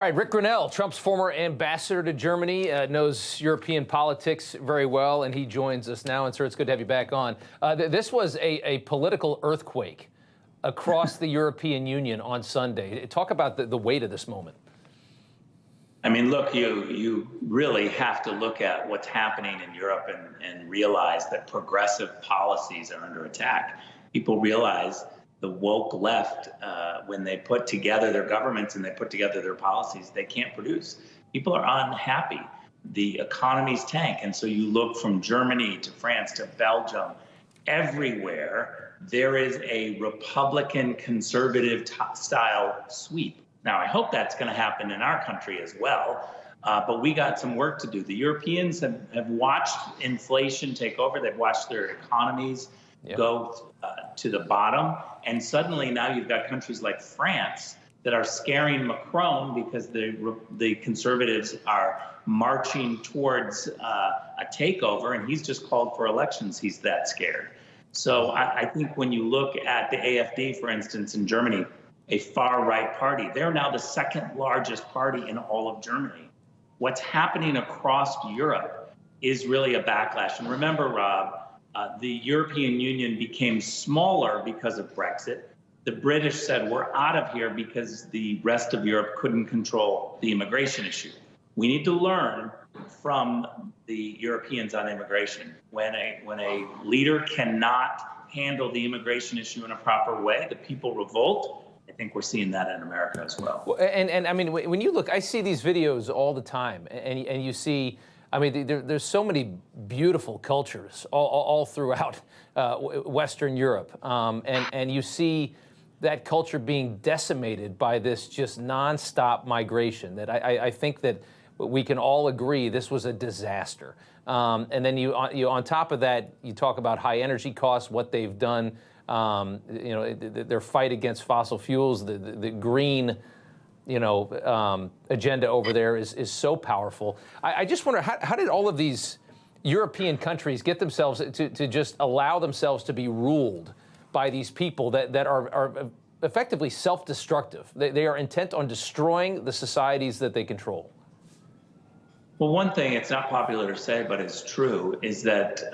All right, Rick Grenell, Trump's former ambassador to Germany, knows European politics very well, and he joins us now. And, sir, it's good to have you back on. This was a political earthquake across the European Union on Sunday. Talk about the weight of this moment. I mean, look, you really have to look at what's happening in Europe and realize that progressive policies are under attack. People realize the woke left, when they put together their governments and they put together their policies, they can't produce. People are unhappy. The economies tank. And so you look from Germany to France to Belgium, everywhere there is a Republican conservative style sweep. Now, I hope that's going to happen in our country as well. But we got some work to do. The Europeans have watched inflation take over. They've watched their economies go to the bottom. And suddenly now you've got countries like France that are scaring Macron because the conservatives are marching towards a takeover, and he's just called for elections. He's that scared. So I think when you look at the AfD, for instance, in Germany, a far-right party, they're now the second largest party in all of Germany. What's happening across Europe is really a backlash. And remember, Rob, the European Union became smaller because of Brexit. The British said, we're out of here because the rest of Europe couldn't control the immigration issue. We need to learn from the Europeans on immigration. When a leader cannot handle the immigration issue in a proper way, the people revolt. I think we're seeing that in America as well. And I mean, when you look, I see these videos all the time, and you see, I mean, there's so many beautiful cultures all throughout Western Europe, and you see that culture being decimated by this just nonstop migration. That I think that we can all agree this was a disaster. And then you on top of that, you talk about high energy costs, what they've done. Their fight against fossil fuels, the green, agenda over there is so powerful. I just wonder, how did all of these European countries get themselves to just allow themselves to be ruled by these people that are effectively self-destructive? They are intent on destroying the societies that they control. Well, one thing, it's not popular to say, but it's true, is that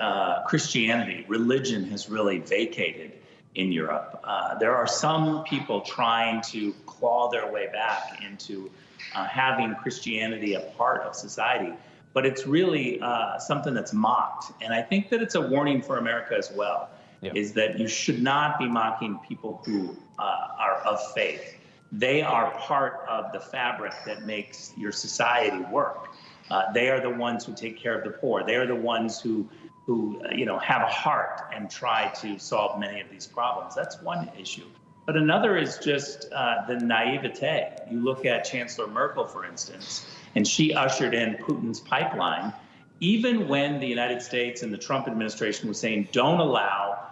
Christianity, religion, has really vacated in Europe. There are some people trying to claw their way back into having Christianity a part of society, but it's really something that's mocked. And I think that it's a warning for America as well, is that you should not be mocking people who are of faith. They are part of the fabric that makes your society work. They are the ones who take care of the poor. They are the ones who have a heart and try to solve many of these problems. That's one issue. But another is just the naivete. You look at Chancellor Merkel, for instance, and she ushered in Putin's pipeline, even when the United States and the Trump administration was saying, don't allow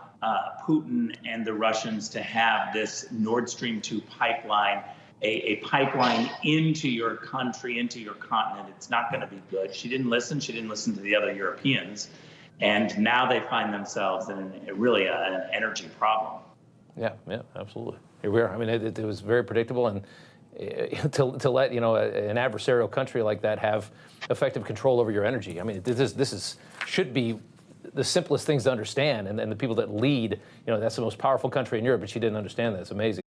Putin and the Russians to have this Nord Stream 2 pipeline, a pipeline into your country, into your continent. It's not going to be good. She didn't listen. She didn't listen to the other Europeans. And now they find themselves in really an energy problem. Yeah, absolutely. Here we are. I mean, it was very predictable, and to let an adversarial country like that have effective control over your energy. I mean, this should be the simplest things to understand, and the people that lead, that's the most powerful country in Europe, but she didn't understand that. It's amazing.